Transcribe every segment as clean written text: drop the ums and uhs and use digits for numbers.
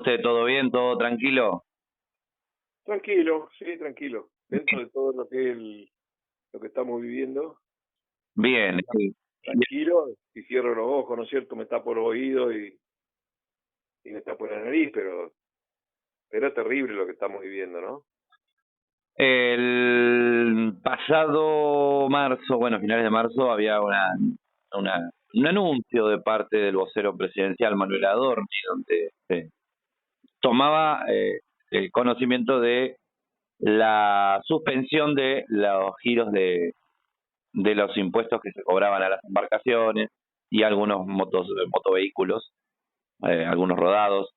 usted? ¿Todo bien? ¿Todo tranquilo? Tranquilo, sí, tranquilo. Dentro de todo lo que es lo que estamos viviendo, Bien. tranquilo, y cierro los ojos, ¿no es cierto? Me tapo los oídos y me tapo la nariz, pero es terrible lo que estamos viviendo, ¿no? El pasado marzo, bueno, finales de marzo, había un anuncio de parte del vocero presidencial Manuel Adorni, donde se tomaba el conocimiento de la suspensión de los giros de los impuestos que se cobraban a las embarcaciones y algunos motovehículos, algunos rodados,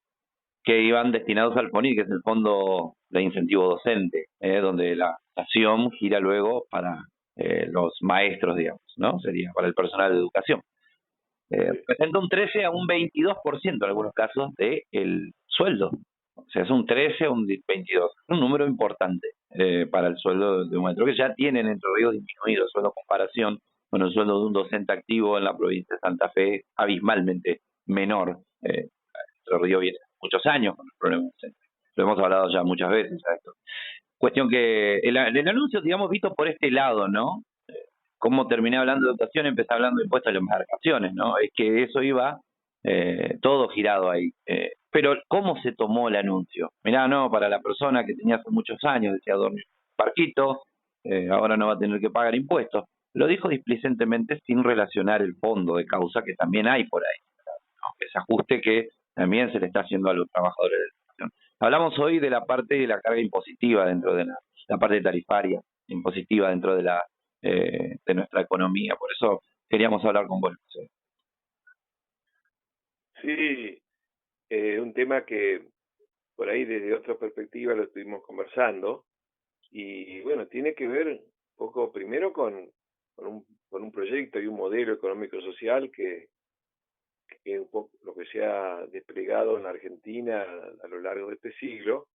que iban destinados al FONIT, que es el Fondo de Incentivo Docente, donde la acción gira luego para los maestros, digamos, ¿no? Sería para el personal de educación. Sí. Representa un 13 a un 22% en algunos casos del sueldo. O sea, es un 13 a un 22. Es un número importante para el sueldo de un maestro, que ya tienen Entre Ríos disminuido el sueldo en comparación con el sueldo de un docente activo en la provincia de Santa Fe, abismalmente menor. Entre Ríos viene muchos años con el problema docente. Lo hemos hablado ya muchas veces a esto. Cuestión que el anuncio, digamos, visto por este lado, ¿no? Cómo terminé hablando de educación, empecé hablando de impuestos a las embarcaciones, ¿no? Es que eso iba todo girado ahí. Pero ¿cómo se tomó el anuncio? Mirá, no, para la persona que tenía hace muchos años, decía dormir barquito, ahora no va a tener que pagar impuestos. Lo dijo displicentemente sin relacionar el fondo de causa que también hay por ahí, ¿no? Ese ajuste que también se le está haciendo a los trabajadores de la educación. Hablamos hoy de la parte de la carga impositiva dentro de la parte tarifaria impositiva dentro de nuestra economía. Por eso queríamos hablar con vos. ¿Sí? Sí, un tema que por ahí desde otra perspectiva lo estuvimos conversando y bueno, tiene que ver un poco primero con un proyecto y un modelo económico-social que es un poco lo que se ha desplegado en la Argentina a lo largo de este siglo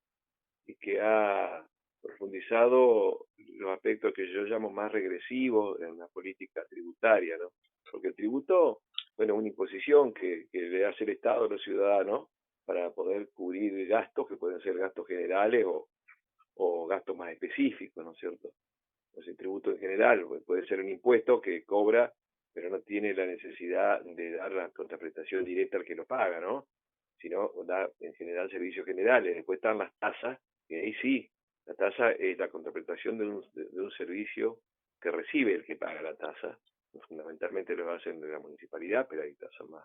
y que ha profundizado los aspectos que yo llamo más regresivos en la política tributaria, ¿no? Porque el tributo, bueno, es una imposición que le hace el Estado a los ciudadanos para poder cubrir gastos que pueden ser gastos generales o gastos más específicos, ¿no es cierto? Pues el tributo en general puede ser un impuesto que cobra, pero no tiene la necesidad de dar la contraprestación directa al que lo paga, ¿no? Sino da en general servicios generales. Después están las tasas, que ahí sí, la tasa es la contraprestación de un servicio que recibe el que paga la tasa. Fundamentalmente lo hacen de la municipalidad, pero hay tasas más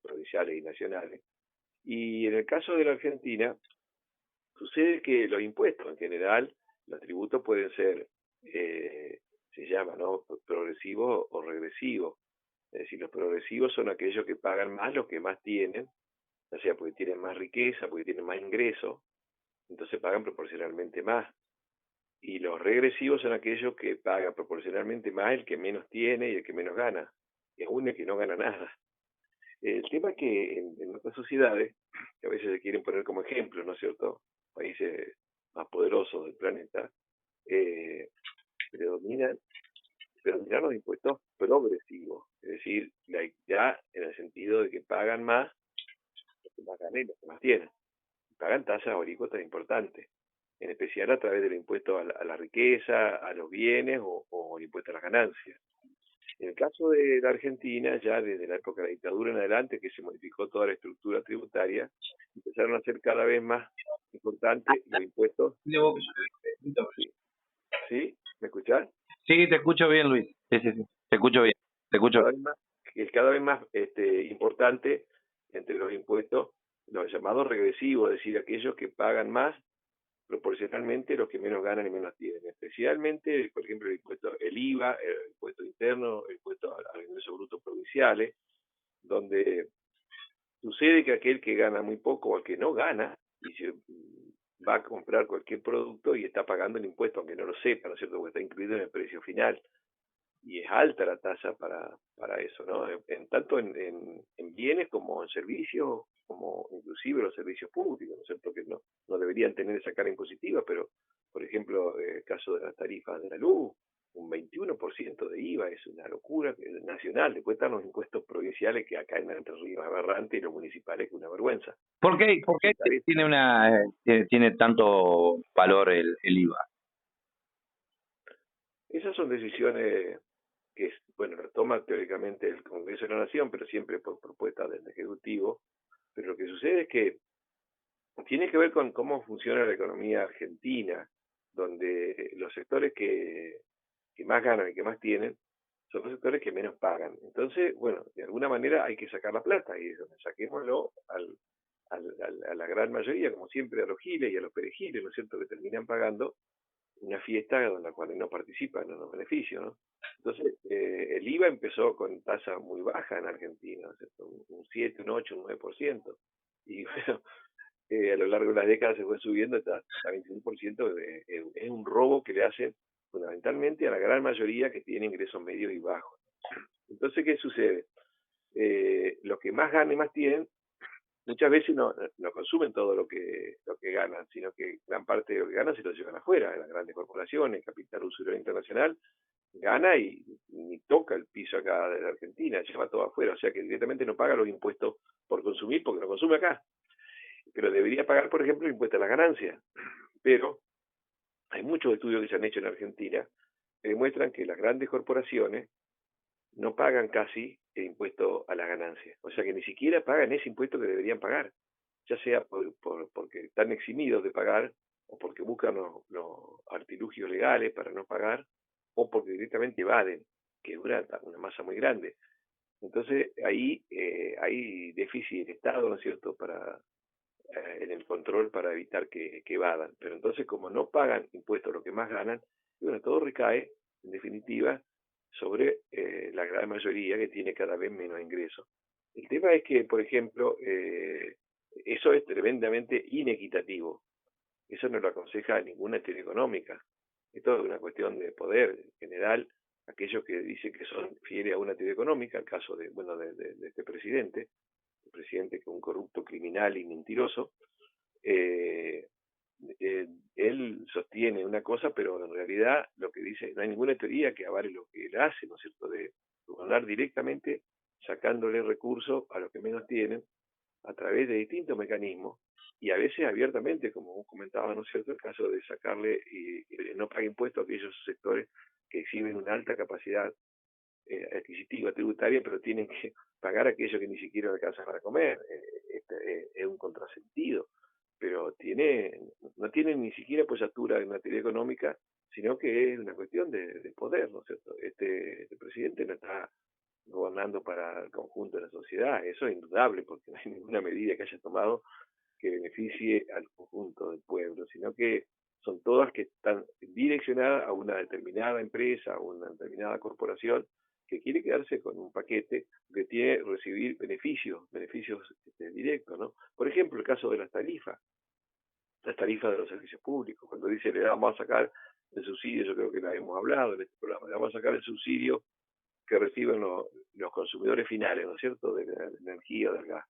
provinciales y nacionales. Y en el caso de la Argentina, sucede que los impuestos en general, los tributos pueden ser, se llama, ¿no? Progresivos o regresivos. Es decir, los progresivos son aquellos que pagan más los que más tienen, ya sea porque tienen más riqueza, porque tienen más ingresos, entonces pagan proporcionalmente más. Y los regresivos son aquellos que pagan proporcionalmente más el que menos tiene y el que menos gana, y aún el que no gana nada. El tema es que en otras sociedades, que a veces se quieren poner como ejemplo, ¿no es cierto? Países más poderosos del planeta, eh, predominan, predominan los impuestos progresivos, es decir, la equidad en el sentido de que pagan más los que más ganan y los que más tienen. Pagan tasas o alícuotas importantes, en especial a través del impuesto a la riqueza, a los bienes o el impuesto a las ganancias. En el caso de la Argentina, ya desde la época de la dictadura en adelante, que se modificó toda la estructura tributaria, empezaron a ser cada vez más importantes los impuestos. Sí, ¿sí? ¿Me escuchás? Sí, te escucho bien, Luis. Sí, sí, sí. Te escucho bien. Te escucho Cada bien. vez más, es cada vez más importante entre los impuestos, los llamados regresivos, es decir, aquellos que pagan más proporcionalmente los que menos ganan y menos tienen. Especialmente, por ejemplo, el IVA, el impuesto interno, el impuesto a los ingresos brutos provinciales, donde sucede que aquel que gana muy poco o el que no gana y se va a comprar cualquier producto y está pagando el impuesto, aunque no lo sepa, ¿no es cierto? Porque está incluido en el precio final. Y es alta la tasa para eso, ¿no? Tanto en bienes como en servicios, como inclusive los servicios públicos, ¿no es cierto? Que no deberían tener esa carga impositiva, pero, por ejemplo, el caso de las tarifas de la luz, un 21% de IVA, es una locura nacional. Después están los impuestos provinciales, que acá en Entre Ríos es aberrante, y los municipales, que es una vergüenza. ¿Por qué tiene tanto valor el IVA? Esas son decisiones que, bueno, las toma teóricamente el Congreso de la Nación, pero siempre por propuesta del Ejecutivo. Pero lo que sucede es que tiene que ver con cómo funciona la economía argentina, donde los sectores que más ganan y que más tienen son los sectores que menos pagan. Entonces, bueno, de alguna manera hay que sacar la plata, y saquémoslo a la gran mayoría, como siempre, a los giles y a los perejiles, ¿no es cierto?, que terminan pagando una fiesta en la cual no participan en los beneficios, ¿no? Entonces, el IVA empezó con tasa muy baja en Argentina, ¿no es cierto?, un 7, un 8, un 9%. Y bueno, a lo largo de las décadas se fue subiendo hasta 21%. Es un robo que le hacen fundamentalmente a la gran mayoría que tiene ingresos medios y bajos. Entonces, ¿qué sucede? Los que más ganan y más tienen, muchas veces no consumen todo lo que ganan, sino que gran parte de lo que ganan se lo llevan afuera, las grandes corporaciones, capital usuario internacional, gana y ni toca el piso acá de la Argentina, lleva todo afuera, o sea que directamente no paga los impuestos por consumir porque no consume acá, pero debería pagar, por ejemplo, el impuesto a las ganancias. Pero hay muchos estudios que se han hecho en Argentina que demuestran que las grandes corporaciones no pagan casi el impuesto a las ganancias, o sea que ni siquiera pagan ese impuesto que deberían pagar, ya sea porque están eximidos de pagar, o porque buscan los artilugios legales para no pagar, o porque directamente evaden, que es una masa muy grande. Entonces ahí hay déficit de Estado, ¿no es cierto?, en el control para evitar que evadan. Pero entonces, como no pagan impuestos lo que más ganan, bueno, todo recae, en definitiva, sobre la gran mayoría, que tiene cada vez menos ingresos. El tema es que, por ejemplo, eso es tremendamente inequitativo. Eso no lo aconseja ninguna teoría económica. Esto es una cuestión de poder general. Aquellos que dicen que son fieles a una teoría económica, el caso de este presidente, el presidente que es un corrupto, criminal y mentiroso, eh, él sostiene una cosa, pero en realidad lo que dice, no hay ninguna teoría que avale lo que él hace, ¿no es cierto?, de gobernar directamente, sacándole recursos a los que menos tienen, a través de distintos mecanismos, y a veces abiertamente, como vos comentabas, ¿no es cierto?, el caso de sacarle y no pagar impuestos a aquellos sectores que exhiben una alta capacidad adquisitiva, tributaria, pero tienen que pagar a aquellos que ni siquiera alcanzan para comer. Es un contrasentido, pero no tienen ni siquiera apoyatura en materia económica, sino que es una cuestión de poder, ¿no es cierto? Este presidente no está gobernando para el conjunto de la sociedad, eso es indudable, porque no hay ninguna medida que haya tomado que beneficie al conjunto del pueblo, sino que son todas que están direccionadas a una determinada empresa, a una determinada corporación que quiere quedarse con un paquete que tiene recibir beneficios directos, ¿no? Por ejemplo, el caso de las tarifas de los servicios públicos, cuando dice le vamos a sacar el subsidio, yo creo que la hemos hablado en este programa, le vamos a sacar el subsidio que reciben los consumidores finales, ¿no es cierto?, de la energía, del gas,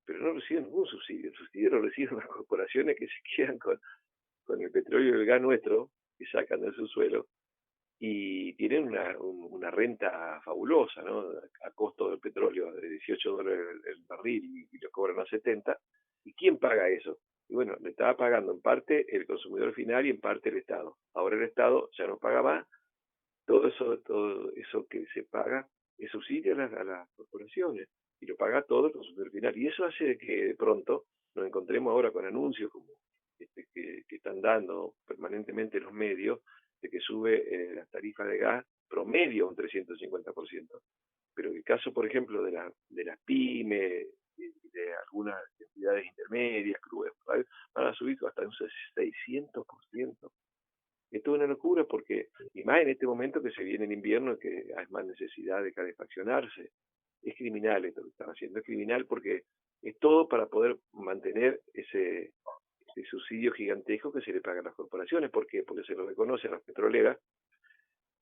pero no reciben ningún subsidio. El subsidio lo reciben las corporaciones que se quedan con el petróleo y el gas nuestro, que sacan del subsuelo, y tienen una renta fabulosa, ¿no?, a costo del petróleo de $18 el barril, y lo cobran a 70. ¿Y quién paga eso? Y bueno, le estaba pagando en parte el consumidor final y en parte el Estado. Ahora el Estado ya no paga más, todo eso que se paga es subsidio a las corporaciones, y lo paga todo el consumidor final. Y eso hace que de pronto nos encontremos ahora con anuncios como que están dando permanentemente los medios, de que sube las tarifas de gas promedio un 350%. Pero el caso, por ejemplo, de las pymes, de algunas entidades intermedias, clubes, van a subir hasta un 600%. Esto es una locura, porque, y más en este momento que se viene el invierno, que hay más necesidad de calefaccionarse. Es criminal esto que están haciendo, es criminal porque es todo para poder mantener ese subsidio gigantesco que se le paga a las corporaciones. ¿Por qué? Porque se lo reconoce a las petroleras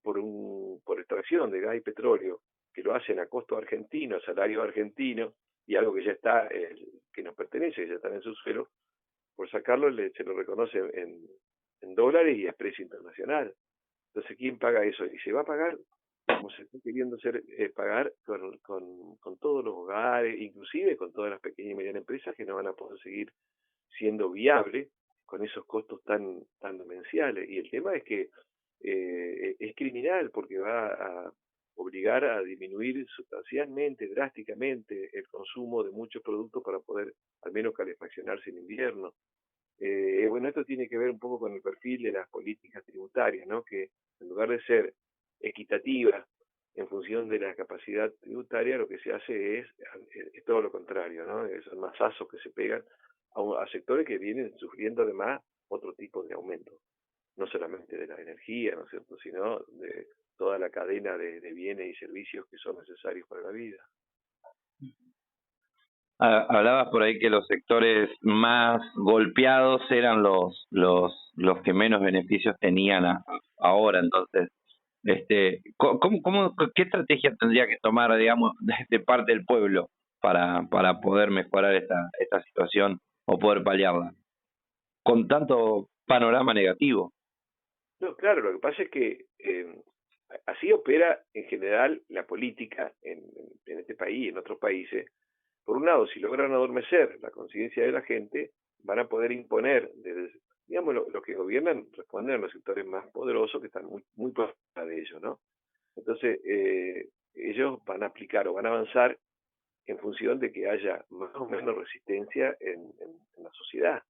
por extracción de gas y petróleo, que lo hacen a costo argentino, salario argentino, y algo que ya está, que nos pertenece, que ya está en su suelo. Por sacarlo se lo reconoce en dólares y a precio internacional. Entonces, ¿quién paga eso? Y se va a pagar, como se está queriendo hacer, pagar con todos los hogares, inclusive con todas las pequeñas y medianas empresas que no van a poder seguir siendo viables con esos costos tan demenciales. Y el tema es que es criminal porque va a obligar a disminuir sustancialmente, drásticamente, el consumo de muchos productos para poder al menos calefaccionarse en invierno. Bueno, esto tiene que ver un poco con el perfil de las políticas tributarias, ¿no? Que en lugar de ser equitativas en función de la capacidad tributaria, lo que se hace es todo lo contrario, ¿no? Son masazos que se pegan a sectores que vienen sufriendo además otro tipo de aumento, no solamente de la energía, ¿no es cierto?, sino de toda la cadena de bienes y servicios que son necesarios para la vida. Hablabas por ahí que los sectores más golpeados eran los que menos beneficios tenían ahora. Entonces, ¿qué estrategia tendría que tomar, digamos, de parte del pueblo para poder mejorar esta situación o poder paliarla con tanto panorama negativo? No, claro, lo que pasa es que así opera en general la política en este país y en otros países. Por un lado, si logran adormecer la conciencia de la gente, van a poder imponer, digamos, los que gobiernan responden a los sectores más poderosos que están muy por encima de ellos, ¿no? Entonces, ellos van a aplicar o van a avanzar en función de que haya más o menos resistencia en la sociedad.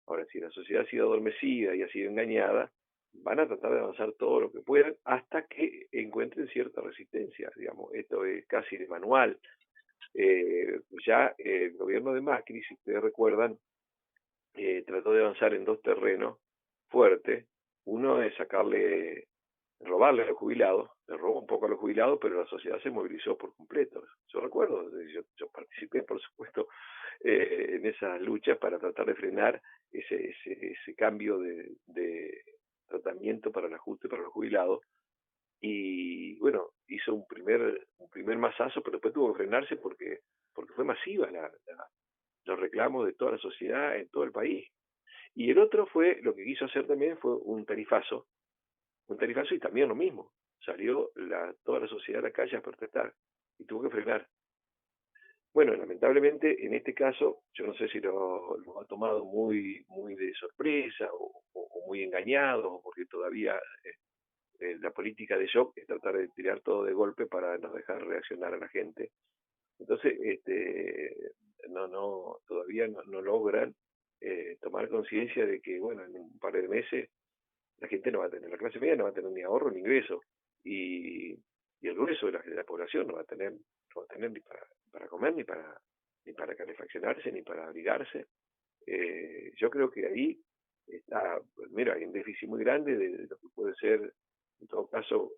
Ahora, si la sociedad ha sido adormecida y ha sido engañada, van a tratar de avanzar todo lo que puedan hasta que encuentren cierta resistencia, digamos. Esto es casi de manual. Ya el gobierno de Macri, si ustedes recuerdan, trató de avanzar en dos terrenos fuertes. Uno es robarle a los jubilados, le robó un poco a los jubilados, pero la sociedad se movilizó por completo. Yo recuerdo, yo participé, por supuesto, en esas luchas para tratar de frenar ese cambio de tratamiento para el ajuste para los jubilados. Y bueno, hizo un primer masazo, pero después tuvo que frenarse porque fue masiva los reclamos de toda la sociedad en todo el país. Y el otro fue, lo que quiso hacer también fue un tarifazo y también lo mismo. Salió toda la sociedad a la calle a protestar y tuvo que frenar. Bueno, lamentablemente en este caso, yo no sé si lo ha tomado muy de sorpresa o muy engañado, porque todavía la política de shock es tratar de tirar todo de golpe para no dejar reaccionar a la gente. Entonces, todavía no logran tomar conciencia de que, bueno, en un par de meses la gente no va a tener, la clase media no va a tener ni ahorro ni ingreso, y el grueso de la población no va a tener ni para comer, ni para calefaccionarse, ni para abrigarse. Yo creo que ahí está, primero hay un déficit muy grande de lo que puede ser, en todo caso,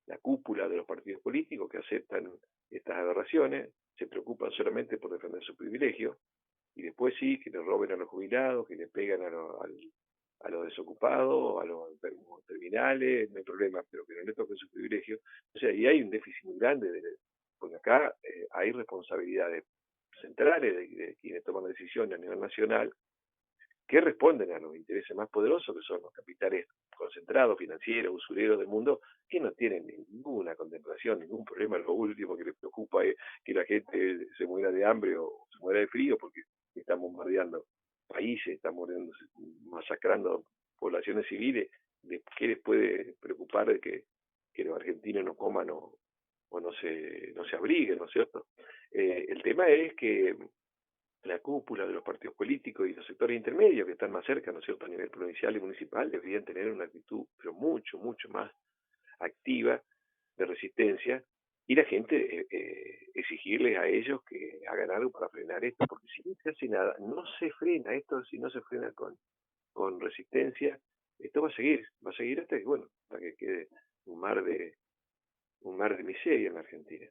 la cúpula de los partidos políticos que aceptan estas aberraciones, se preocupan solamente por defender su privilegio, y después sí, que le roben a los jubilados, que le pegan a los desocupados, a los enfermos terminales, no hay problema, pero que no le toquen su privilegio. O sea, y hay un déficit muy grande, porque acá hay responsabilidades centrales de quienes toman decisiones a nivel nacional, que responden a los intereses más poderosos, que son los capitales concentrados, financieros, usureros del mundo, que no tienen ninguna contemplación, ningún problema. Lo último que les preocupa es que la gente se muera de hambre o se muera de frío, porque están bombardeando países, están masacrando poblaciones civiles. ¿Qué les puede preocupar de que los argentinos no coman o no se abriguen, ¿no es cierto? El tema es que la cúpula de los partidos políticos y los sectores intermedios que están más cerca, ¿no es cierto?, a nivel provincial y municipal, deberían tener una actitud, pero mucho más activa de resistencia, y la gente exigirles a ellos que hagan algo para frenar esto, porque si no se hace nada, no se frena esto, si no se frena con resistencia, esto va a seguir hasta que, bueno, hasta que quede un mar de miseria en Argentina.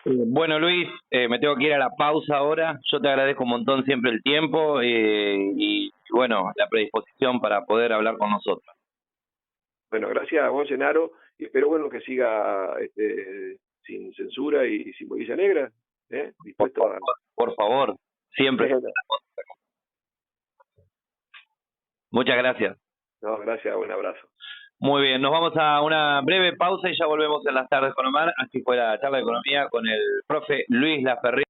Bueno, Luis, me tengo que ir a la pausa ahora. Yo te agradezco un montón siempre el tiempo y bueno, la predisposición para poder hablar con nosotros. Bueno, gracias a vos, Genaro, y espero, bueno, que siga sin censura y sin bolilla negra, dispuesto a... Por favor, siempre. Muchas gracias. No, gracias, un abrazo. Muy bien, nos vamos a una breve pausa y ya volvemos en las tardes con Omar. Así fue la charla de economía con el profe Luis Laferriere.